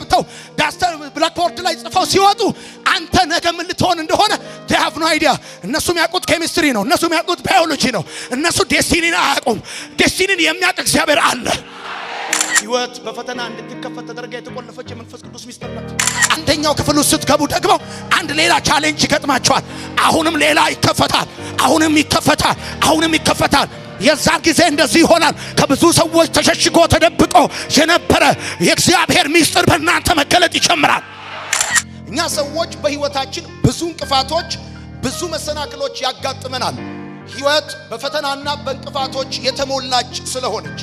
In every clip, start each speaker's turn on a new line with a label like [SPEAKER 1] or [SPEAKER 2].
[SPEAKER 1] ገብተው ዳስተር ብላክቦርድ ላይ ጽፈው ሲወጡ አንተ ነገ ምን ልትሆን እንደሆነ they have no idea። እነሱ የሚያውቁት ኬሚስትሪ ነው፣ እነሱ የሚያውቁት ባዮሎጂ ነው። እነሱ ዴስቲኒን አያውቁም። ዴስቲኒን የሚያውቅ እግዚአብሔር አለ። ህይወት በፈተና እንድትከፈት ተደርጋ የተቆለፈች የመንፈስ ቅዱስ ሚስጥር ናት። አንደኛው ክፍል ውስጥ ስትገቡ ደግሞ አንድ ሌላ ቻሌንጅ ይገጥማቸዋል። አሁንም ሌላ ይከፈታል፣ አሁንም ይከፈታል፣ አሁንም ይከፈታል። የዛን ጊዜ እንደዚህ ይሆናል። ከብዙ ሰዎች ተሸሽጎ ተደብቆ የነበረ የእግዚአብሔር ሚስጥር በእናንተ መገለጥ ይጀምራል። እኛ ሰዎች በህይወታችን ብዙ እንቅፋቶች፣ ብዙ መሰናክሎች ያጋጥመናል። ህይወት በፈተናና በእንቅፋቶች የተሞላች ስለሆነች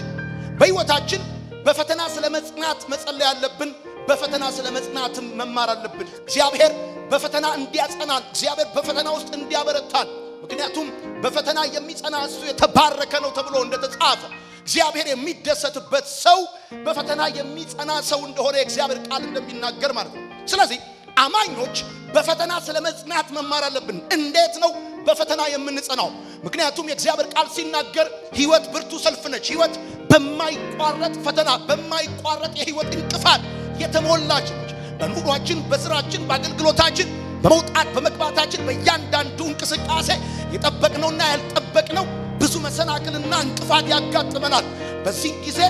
[SPEAKER 1] በህይወታችን በፈተና ስለመጽናት መጸለይ ያለብን፣ በፈተና ስለመጽናትም መማር አለብን። እግዚአብሔር በፈተና እንዲያጸናን፣ እግዚአብሔር በፈተና ውስጥ እንዲያበረታን። ምክንያቱም በፈተና የሚጸና እሱ የተባረከ ነው ተብሎ እንደተጻፈ እግዚአብሔር የሚደሰትበት ሰው በፈተና የሚጸና ሰው እንደሆነ የእግዚአብሔር ቃል እንደሚናገር ማለት ነው። ስለዚህ አማኞች በፈተና ስለመጽናት መማር አለብን። እንዴት ነው በፈተና የምንጸናው? ምክንያቱም የእግዚአብሔር ቃል ሲናገር ህይወት ብርቱ ሰልፍ ነች። ህይወት በማይቋረጥ ፈተና፣ በማይቋረጥ የህይወት እንቅፋት የተሞላች ነች። በኑሯችን፣ በስራችን፣ በአገልግሎታችን፣ በመውጣት በመግባታችን፣ በእያንዳንዱ እንቅስቃሴ የጠበቅነውና ያልጠበቅነው ብዙ መሰናክልና እንቅፋት ያጋጥመናል። በዚህ ጊዜ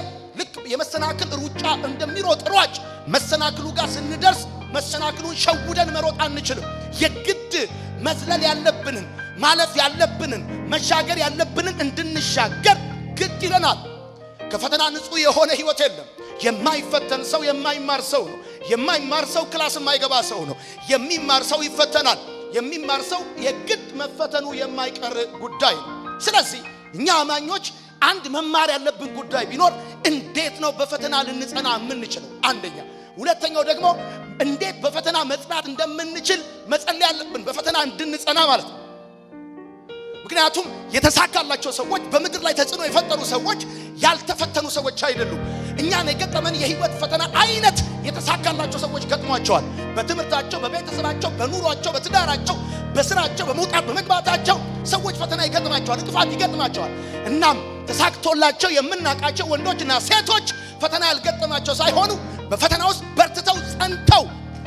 [SPEAKER 1] ልክ የመሰናክል ሩጫ እንደሚሮጥ ሯጭ መሰናክሉ ጋር ስንደርስ መሰናክሉን ሸውደን መሮጥ አንችልም። የግድ መዝለል ያለብንን፣ ማለፍ ያለብንን፣ መሻገር ያለብንን እንድንሻገር ግድ ይለናል። ከፈተና ንጹህ የሆነ ህይወት የለም። የማይፈተን ሰው የማይማር ሰው ነው። የማይማር ሰው ክላስ የማይገባ ሰው ነው። የሚማር ሰው ይፈተናል። የሚማር ሰው የግድ መፈተኑ የማይቀር ጉዳይ ነው። ስለዚህ እኛ አማኞች አንድ መማር ያለብን ጉዳይ ቢኖር እንዴት ነው በፈተና ልንጸና የምንችለው? አንደኛ። ሁለተኛው ደግሞ እንዴት በፈተና መጽናት እንደምንችል መጸለይ ያለብን፣ በፈተና እንድንጸና ማለት ነው። ምክንያቱም የተሳካላቸው ሰዎች፣ በምድር ላይ ተጽዕኖ የፈጠሩ ሰዎች ያልተፈተኑ ሰዎች አይደሉም። እኛን የገጠመን የህይወት ፈተና አይነት የተሳካላቸው ሰዎች ገጥሟቸዋል። በትምህርታቸው፣ በቤተሰባቸው፣ በኑሯቸው፣ በትዳራቸው፣ በስራቸው፣ በመውጣት በመግባታቸው ሰዎች ፈተና ይገጥማቸዋል፣ እንቅፋት ይገጥማቸዋል። እናም ተሳክቶላቸው የምናውቃቸው ወንዶችና ሴቶች ፈተና ያልገጠማቸው ሳይሆኑ በፈተና ውስጥ በርትተው ጸንተው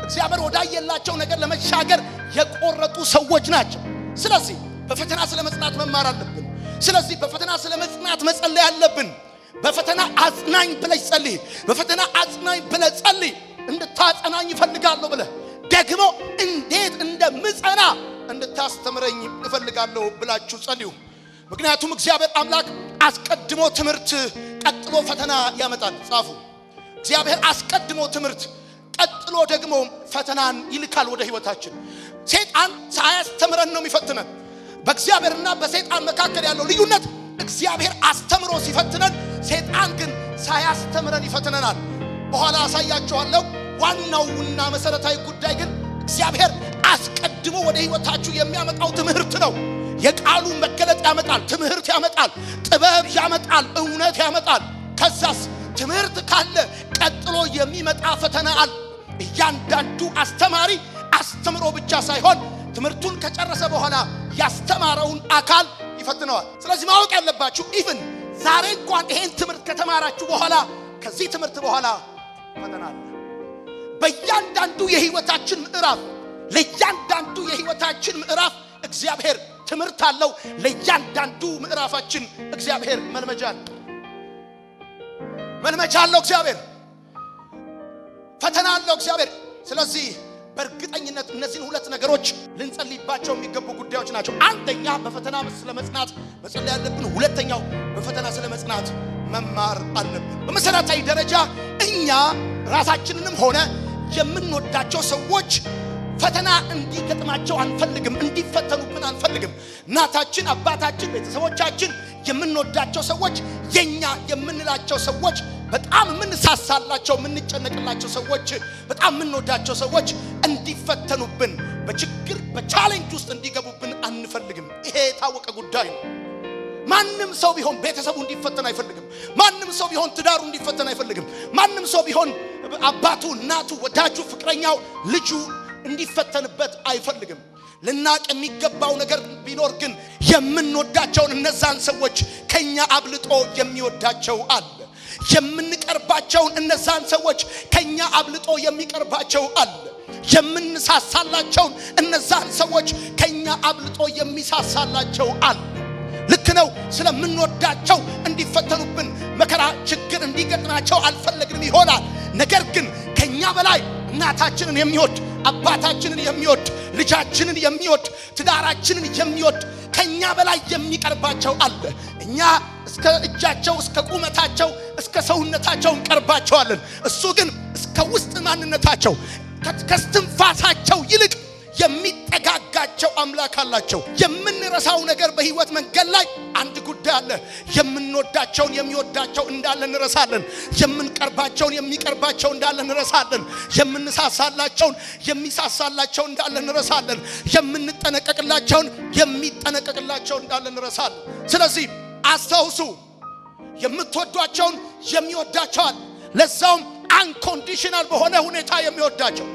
[SPEAKER 1] እግዚአብሔር ወዳየላቸው ነገር ለመሻገር የቆረጡ ሰዎች ናቸው። ስለዚህ በፈተና ስለመጽናት መማር አለብን። ስለዚህ በፈተና ስለመጽናት መጸለይ አለብን። በፈተና አጽናኝ ብለሽ ጸልይ። በፈተና አጽናኝ ብለህ ጸልይ። እንድታጸናኝ እፈልጋለሁ ብለህ ደግሞ እንዴት እንደምጸና እንድታስተምረኝ እፈልጋለሁ ብላችሁ ጸልዩ። ምክንያቱም እግዚአብሔር አምላክ አስቀድሞ ትምህርት ቀጥሎ ፈተና ያመጣል። ጻፉ። እግዚአብሔር አስቀድሞ ትምህርት ቀጥሎ ደግሞ ፈተናን ይልካል ወደ ህይወታችን። ሰይጣን ሳያስተምረን ነው የሚፈትነን። በእግዚአብሔርና በሰይጣን መካከል ያለው ልዩነት እግዚአብሔር አስተምሮ ሲፈትነን፣ ሰይጣን ግን ሳያስተምረን ይፈትነናል። በኋላ አሳያችኋለሁ። ዋናውና መሰረታዊ ጉዳይ ግን እግዚአብሔር አስቀድሞ ወደ ህይወታችሁ የሚያመጣው ትምህርት ነው። የቃሉ መገለጥ ያመጣል፣ ትምህርት ያመጣል፣ ጥበብ ያመጣል፣ እውነት ያመጣል። ከዛስ ትምህርት ካለ ቀጥሎ የሚመጣ ፈተና አለ። እያንዳንዱ አስተማሪ አስተምሮ ብቻ ሳይሆን ትምህርቱን ከጨረሰ በኋላ ያስተማረውን አካል ይፈትነዋል። ስለዚህ ማወቅ ያለባችሁ ኢቭን ዛሬ እንኳን ይሄን ትምህርት ከተማራችሁ በኋላ ከዚህ ትምህርት በኋላ ፈተና አለ። በእያንዳንዱ የህይወታችን ምዕራፍ፣ ለእያንዳንዱ የህይወታችን ምዕራፍ እግዚአብሔር ትምህርት አለው። ለእያንዳንዱ ምዕራፋችን እግዚአብሔር መልመጃ አለው። መልመጃ አለው እግዚአብሔር፣ ፈተና አለው እግዚአብሔር። ስለዚህ በእርግጠኝነት እነዚህን ሁለት ነገሮች ልንጸልይባቸው የሚገቡ ጉዳዮች ናቸው። አንደኛ በፈተና ስለመጽናት መጸለይ ያለብን፣ ሁለተኛው በፈተና ስለመጽናት መማር አለብን። በመሰረታዊ ደረጃ እኛ ራሳችንንም ሆነ የምንወዳቸው ሰዎች ፈተና እንዲገጥማቸው አንፈልግም፣ እንዲፈተኑብን አንፈልግም። እናታችን፣ አባታችን፣ ቤተሰቦቻችን፣ የምንወዳቸው ሰዎች፣ የኛ የምንላቸው ሰዎች፣ በጣም የምንሳሳላቸው የምንጨነቅላቸው ሰዎች፣ በጣም የምንወዳቸው ሰዎች እንዲፈተኑብን፣ በችግር በቻሌንጅ ውስጥ እንዲገቡብን አንፈልግም። ይሄ የታወቀ ጉዳይ ነው። ማንም ሰው ቢሆን ቤተሰቡ እንዲፈተን አይፈልግም። ማንም ሰው ቢሆን ትዳሩ እንዲፈተን አይፈልግም። ማንም ሰው ቢሆን አባቱ፣ እናቱ፣ ወዳጁ፣ ፍቅረኛው፣ ልጁ እንዲፈተንበት አይፈልግም። ልናቅ የሚገባው ነገር ቢኖር ግን የምንወዳቸውን እነዛን ሰዎች ከኛ አብልጦ የሚወዳቸው አለ። የምንቀርባቸውን እነዛን ሰዎች ከኛ አብልጦ የሚቀርባቸው አለ። የምንሳሳላቸውን እነዛን ሰዎች ከኛ አብልጦ የሚሳሳላቸው አለ። ልክ ነው። ስለምንወዳቸው እንዲፈተኑብን መከራ ችግር እንዲገጥማቸው አልፈለግንም ይሆናል። ነገር ግን ከኛ በላይ እናታችንን የሚወድ አባታችንን የሚወድ ልጃችንን የሚወድ ትዳራችንን የሚወድ ከኛ በላይ የሚቀርባቸው አለ። እኛ እስከ እጃቸው እስከ ቁመታቸው እስከ ሰውነታቸው እንቀርባቸዋለን። እሱ ግን እስከ ውስጥ ማንነታቸው ከስትንፋሳቸው ይልቅ የሚጠጋጋቸው አምላክ አላቸው። የምንረሳው ነገር በህይወት መንገድ ላይ አንድ ጉዳይ አለ። የምንወዳቸውን የሚወዳቸው እንዳለ እንረሳለን። የምንቀርባቸውን የሚቀርባቸው እንዳለ እንረሳለን። የምንሳሳላቸውን የሚሳሳላቸው እንዳለ እንረሳለን። የምንጠነቀቅላቸውን የሚጠነቀቅላቸው እንዳለ እንረሳለን። ስለዚህ አስተውሱ፣ የምትወዷቸውን የሚወዳቸዋል። ለዛውም አንኮንዲሽናል በሆነ ሁኔታ የሚወዳቸው፣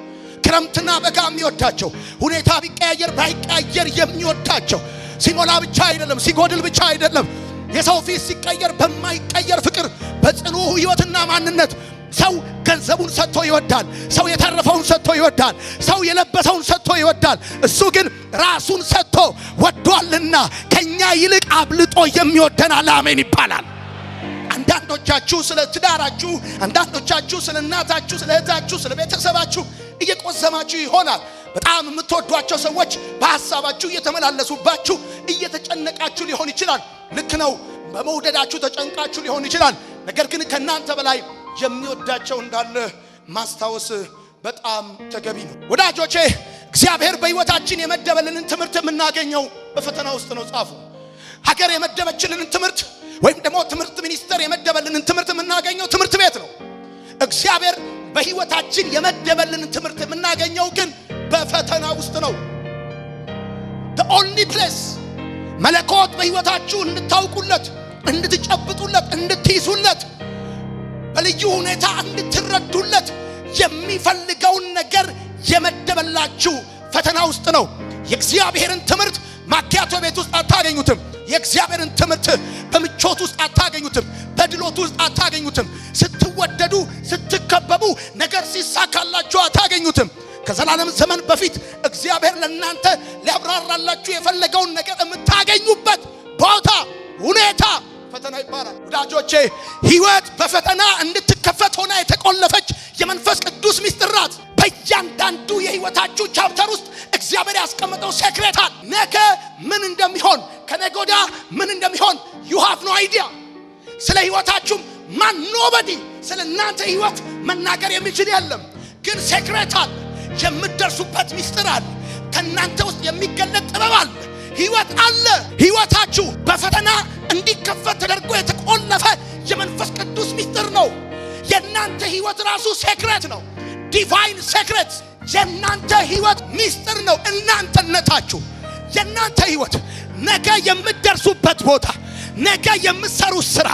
[SPEAKER 1] ክረምትና በጋ የሚወዳቸው፣ ሁኔታ ቢቀያየር ባይቀያየር የሚወዳቸው፣ ሲሞላ ብቻ አይደለም ሲጎድል ብቻ አይደለም፣ የሰው ፊት ሲቀየር በማይቀየር ፍቅር በጽኑ ህይወትና ማንነት። ሰው ገንዘቡን ሰጥቶ ይወዳል። ሰው የተረፈውን ሰጥቶ ይወዳል። ሰው የለበሰውን ሰጥቶ ይወዳል። እሱ ግን ራሱን ሰጥቶ ወዷልና ከኛ ይልቅ አብልጦ የሚወደናል። አሜን ይባላል። አንዳንዶቻችሁ ስለ ትዳራችሁ፣ አንዳንዶቻችሁ ስለ እናታችሁ፣ ስለ እህታችሁ፣ ስለ ቤተሰባችሁ እየቆዘማችሁ ይሆናል። በጣም የምትወዷቸው ሰዎች በሐሳባችሁ እየተመላለሱባችሁ እየተጨነቃችሁ ሊሆን ይችላል። ልክ ነው። በመውደዳችሁ ተጨንቃችሁ ሊሆን ይችላል። ነገር ግን ከናንተ በላይ የሚወዳቸው እንዳለ ማስታወስ በጣም ተገቢ ነው። ወዳጆቼ እግዚአብሔር በህይወታችን የመደበልንን ትምህርት የምናገኘው በፈተና ውስጥ ነው። ጻፉ። ሀገር የመደበችልንን ትምህርት ወይም ደግሞ ትምህርት ሚኒስቴር የመደበልንን ትምህርት የምናገኘው ትምህርት ቤት ነው። እግዚአብሔር በህይወታችን የመደበልንን ትምህርት የምናገኘው ግን በፈተና ውስጥ ነው። the only place መለኮት በህይወታችሁ እንድታውቁለት፣ እንድትጨብጡለት፣ እንድትይዙለት፣ በልዩ ሁኔታ እንድትረዱለት የሚፈልገውን ነገር የመደበላችሁ ፈተና ውስጥ ነው። የእግዚአብሔርን ትምህርት ማኪያቶ ቤት ውስጥ አታገኙትም። የእግዚአብሔርን ትምህርት በምቾት ውስጥ አታገኙትም። በድሎት ውስጥ አታገኙትም። ስትወደዱ ስትከበቡ ነገር ሲሳካላችሁ አታገኙትም። ከዘላለም ዘመን በፊት እግዚአብሔር ለእናንተ ሊያብራራላችሁ የፈለገውን ነገር የምታገኙበት ቦታ ሁኔታ ፈተና ይባላል። ወዳጆቼ ህይወት በፈተና እንድትከፈት ሆና የተቆለፈች የመንፈስ ቅዱስ ሚስጥር ናት። በእያንዳንዱ የህይወታችሁ ቻፕተር ውስጥ እግዚአብሔር ያስቀመጠው ሴክሬት አለ። ነገ ምን እንደሚሆን ከነገ ወዲያ ምን እንደሚሆን you have no idea። ስለ ህይወታችሁ ኖበዲ ስለ እናንተ ህይወት መናገር የሚችል የለም። ግን ሴክሬት አለ። የምትደርሱበት ሚስጥር አለ። ከናንተ ውስጥ የሚገለጥ ጥበብ አለ። ህይወት አለ። ህይወታችሁ በፈተና እንዲከፈት ተደርጎ የተቆለፈ የመንፈስ ቅዱስ ሚስጥር ነው። የናንተ ህይወት ራሱ ሴክሬት ነው። ዲቫይን ሴክሬት የናንተ ህይወት ሚስጥር ነው። እናንተነታችሁ የናንተ ህይወት ነገ የምትደርሱበት ቦታ፣ ነገ የምትሰሩት ስራ፣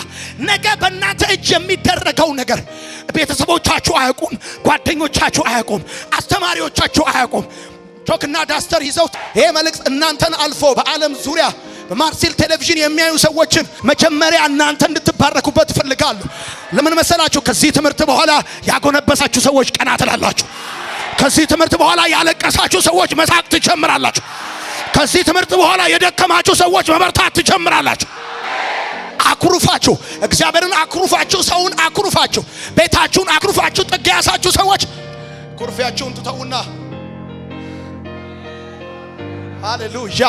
[SPEAKER 1] ነገ በእናንተ እጅ የሚደረገው ነገር ቤተሰቦቻችሁ አያውቁም፣ ጓደኞቻችሁ አያውቁም፣ አስተማሪዎቻችሁ አያውቁም። ቾክና ዳስተር ይዘው ይሄ መልእክት እናንተን አልፎ በዓለም ዙሪያ በማርሴል ቴሌቪዥን የሚያዩ ሰዎችን መጀመሪያ እናንተ እንድትባረኩበት እፈልጋለሁ። ለምን መሰላችሁ? ከዚህ ትምህርት በኋላ ያጎነበሳችሁ ሰዎች ቀና ትላላችሁ። ከዚህ ትምህርት በኋላ ያለቀሳችሁ ሰዎች መሳቅ ትጀምራላችሁ። ከዚህ ትምህርት በኋላ የደከማችሁ ሰዎች መበርታት ትጀምራላችሁ። አኩሩፋችሁ፣ እግዚአብሔርን አኩሩፋችሁ፣ ሰውን አኩሩፋችሁ፣ ቤታችሁን አኩሩፋችሁ፣ ጥግ ያሳችሁ ሰዎች ኩርፊያችሁን ትተውና ሃሌሉያ።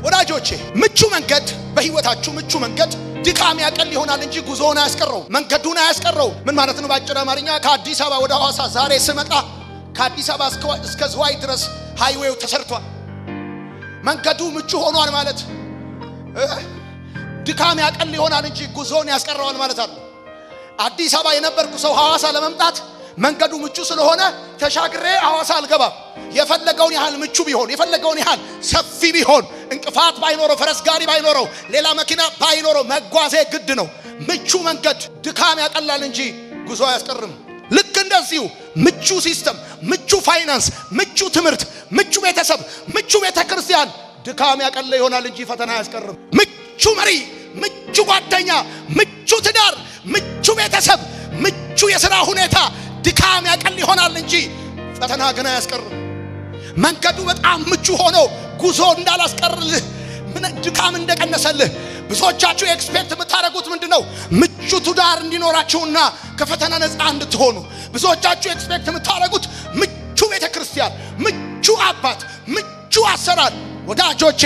[SPEAKER 1] ወዳጆቼ ምቹ መንገድ በህይወታችሁ ምቹ መንገድ ድካም ያቀል ይሆናል እንጂ ጉዞውን አያስቀረው፣ መንገዱን አያስቀረው። ምን ማለት ነው? ባጭር አማርኛ ከአዲስ አበባ ወደ ሐዋሳ ዛሬ ስመጣ ከአዲስ አበባ እስከ ዝዋይ ድረስ ሃይዌው ተሰርቷል። መንገዱ ምቹ ሆኗል ማለት ድካም ያቀል ይሆናል እንጂ ጉዞውን ያስቀረዋል ማለት አለ። አዲስ አበባ የነበርኩ ሰው ሐዋሳ ለመምጣት መንገዱ ምቹ ስለሆነ ተሻግሬ ሐዋሳ አልገባም። የፈለገውን ያህል ምቹ ቢሆን፣ የፈለገውን ያህል ሰፊ ቢሆን፣ እንቅፋት ባይኖረው፣ ፈረስ ጋሪ ባይኖረው፣ ሌላ መኪና ባይኖረው መጓዜ ግድ ነው። ምቹ መንገድ ድካም ያቀላል እንጂ ጉዞ አያስቀርም። ልክ እንደዚሁ ምቹ ሲስተም፣ ምቹ ፋይናንስ፣ ምቹ ትምህርት፣ ምቹ ቤተሰብ፣ ምቹ ቤተክርስቲያን ድካም ያቀለ ይሆናል እንጂ ፈተና አያስቀርም። ምቹ መሪ፣ ምቹ ጓደኛ፣ ምቹ ትዳር፣ ምቹ ቤተሰብ፣ ምቹ የሥራ ሁኔታ ድካም ያቀል ይሆናል እንጂ ፈተና ግን አያስቀርም። መንገዱ በጣም ምቹ ሆኖ ጉዞ እንዳላስቀርልህ ምን ድካም እንደቀነሰልህ ብዙዎቻችሁ ኤክስፔክት የምታደርጉት ምንድነው? ምቹ ትዳር እንዲኖራችሁና ከፈተና ነፃ እንድትሆኑ። ብዙዎቻችሁ ኤክስፔክት የምታደርጉት ምቹ ቤተክርስቲያን፣ ምቹ አባት፣ ምቹ አሰራር። ወዳጆቼ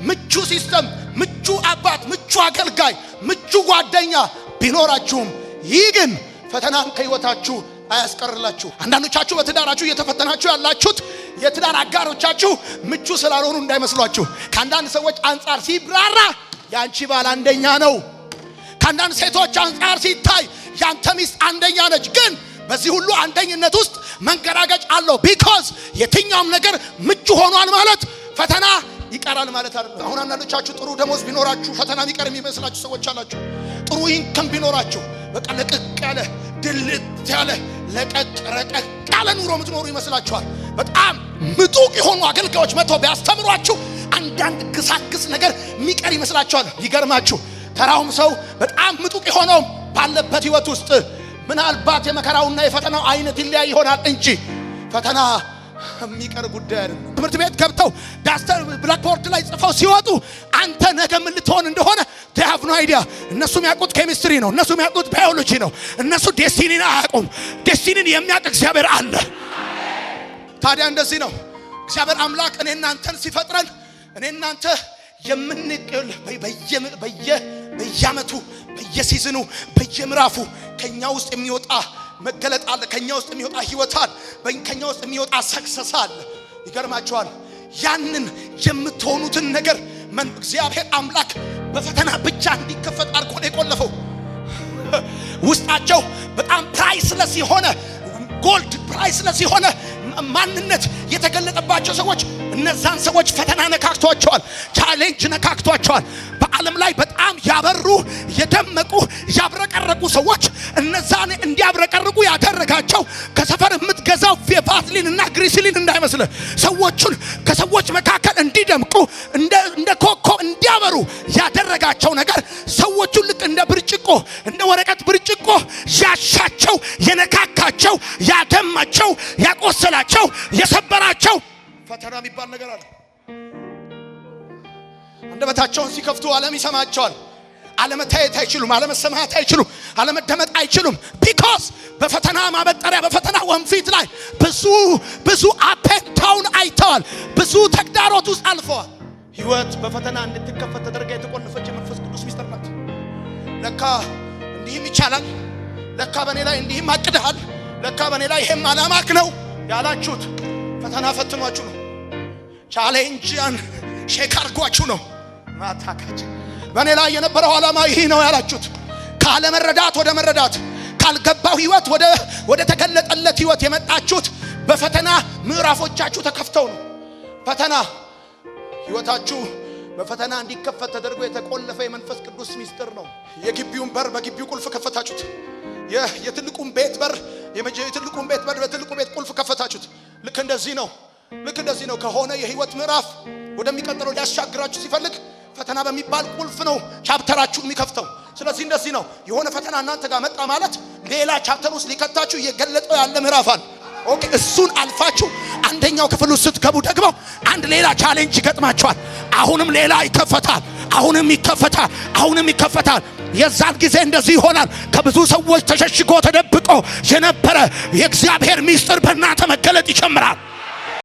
[SPEAKER 1] ምቹ ሲስተም፣ ምቹ አባት፣ ምቹ አገልጋይ፣ ምቹ ጓደኛ ቢኖራችሁም ይህ ግን ፈተናን ከህይወታችሁ አያስቀርላችሁ። አንዳንዶቻችሁ በትዳራችሁ እየተፈተናችሁ ያላችሁት የትዳር አጋሮቻችሁ ምቹ ስላልሆኑ እንዳይመስሏችሁ። ከአንዳንድ ሰዎች አንጻር ሲብራራ ያንቺ ባል አንደኛ ነው። ከአንዳንድ ሴቶች አንጻር ሲታይ ያንተ ሚስት አንደኛ ነች። ግን በዚህ ሁሉ አንደኝነት ውስጥ መንገራገጭ አለው። ቢኮዝ የትኛውም ነገር ምቹ ሆኗል ማለት ፈተና ይቀራል ማለት አይደለም። አሁን አንዳንዶቻችሁ ጥሩ ደሞዝ ቢኖራችሁ ፈተና የሚቀር የሚመስላችሁ ሰዎች አላችሁ። ጥሩ ኢንከም ቢኖራችሁ በቃ ለቀቅ ያለ ድልት ያለ ለቀቅ ረቀቅ ያለ ኑሮ የምትኖሩ ይመስላችኋል። በጣም ምጡቅ የሆኑ አገልጋዮች መጥተው ቢያስተምሯችሁ አንዳንድ ግሳግስ ነገር የሚቀር ይመስላችኋል። ይገርማችሁ ተራውም ሰው በጣም ምጡቅ የሆነው ባለበት ህይወት ውስጥ ምናልባት የመከራውና የፈተናው አይነት ይለያይ ይሆናል እንጂ ፈተና የሚቀር ጉዳይ አይደለም። ትምህርት ቤት ገብተው ዳስተር ብላክቦርድ ላይ ጽፈው ሲወጡ አንተ ነገ ምን ልትሆን እንደሆነ they have no idea። እነሱ የሚያውቁት ኬሚስትሪ ነው። እነሱ የሚያውቁት ባዮሎጂ ነው። እነሱ ዴስቲኒን አያውቁም። ዴስቲኒን የሚያውቅ እግዚአብሔር አለ። ታዲያ እንደዚህ ነው እግዚአብሔር አምላክ እኔ እናንተን ሲፈጥረን እኔ እናንተ የምንቅል በየዓመቱ በየሲዝኑ በየምዕራፉ ከኛ ውስጥ የሚወጣ መገለጥ አለ። ከኛ ውስጥ የሚወጣ ህይወት አለ። ከኛ ውስጥ የሚወጣ ሰክሰስ አለ። ይገርማችኋል ያንን የምትሆኑትን ነገር እግዚአብሔር አምላክ በፈተና ብቻ እንዲከፈት አድርጎ ነው የቆለፈው። ውስጣቸው በጣም ፕራይስለስ የሆነ ጎልድ ፕራይስለስ የሆነ ማንነት የተገለጠባቸው ሰዎች እነዛን ሰዎች ፈተና ነካክቷቸዋል። ቻሌንጅ ነካክቷቸዋል። በዓለም ላይ በጣም ያበሩ የደመቁ ያብረቀረቁ ሰዎች እነዛን እንዲያብረቀርቁ ያደረጋቸው ከሰፈር የምትገዛው ቫዝሊን እና ግሪስሊን እንዳይመስል ሰዎቹን ከሰዎች መካከል እንዲደምቁ እንደ ኮከብ እንዲያበሩ ያደረጋቸው ነገር ሰዎቹን ልክ እንደ ብርጭቆ እንደ ወረቀት ብርጭቆ ያሻቸው የነካካቸው ያደማቸው ያቆሰላቸው የሰበራቸው ፈተና የሚባል ነገር አለ። አንደበታቸውን ሲከፍቱ ዓለም ይሰማቸዋል። አለመታየት አይችሉም፣ አለመሰማት አይችሉም፣ አለመደመጥ አይችሉም። ቢኮዝ በፈተና ማበጠሪያ በፈተና ወንፊት ላይ ብዙ አፔንታውን አይተዋል። ብዙ ተግዳሮት ውስጥ አልፈዋል። ህይወት በፈተና እንድትከፈት ተደርጋ የተቆለፈች የመንፈስ ቅዱስ ሚስጥር ናት። ለካ እንዲህም ይቻላል፣ ለካ በኔ ላይ እንዲህም አቅደሃል፣ ለካ በኔ ላይ ይሄም አላማክ ነው ያላችሁት ፈተና ፈትኗችሁ ነው። ቻሌንጅን ሼክ አድርጓችሁ ነው። ማታካች በኔ ላይ የነበረው ዓላማ ይሄ ነው ያላችሁት ካለመረዳት ወደ መረዳት ካልገባው ህይወት ወደ ተገለጠለት ህይወት የመጣችሁት በፈተና ምዕራፎቻችሁ ተከፍተው ነው። ፈተና ህይወታችሁ በፈተና እንዲከፈት ተደርጎ የተቆለፈ የመንፈስ ቅዱስ ሚስጥር ነው። የግቢውን በር በግቢው ቁልፍ ከፈታችሁት። የትልቁን ቤት በር በትልቁ ቤት ቁልፍ ከፈታችሁት። ልክ እንደዚህ ነው ከሆነ የህይወት ምዕራፍ ወደሚቀጥለው ሊያሻግራችሁ ሲፈልግ ፈተና በሚባል ቁልፍ ነው ቻፕተራችሁ የሚከፍተው። ስለዚህ እንደዚህ ነው የሆነ ፈተና እናንተ ጋር መጣ ማለት ሌላ ቻፕተር ውስጥ ሊከታችሁ እየገለጠው ያለ ምዕራፍ አለ። ኦኬ እሱን አልፋችሁ አንደኛው ክፍል ውስጥ ስትገቡ ደግሞ አንድ ሌላ ቻሌንጅ ይገጥማችኋል። አሁንም ሌላ ይከፈታል፣ አሁንም ይከፈታል። የዛን ጊዜ እንደዚህ ይሆናል። ከብዙ ሰዎች ተሸሽጎ ተደብቆ የነበረ የእግዚአብሔር ሚስጥር በእናንተ መገለጥ ይጀምራል።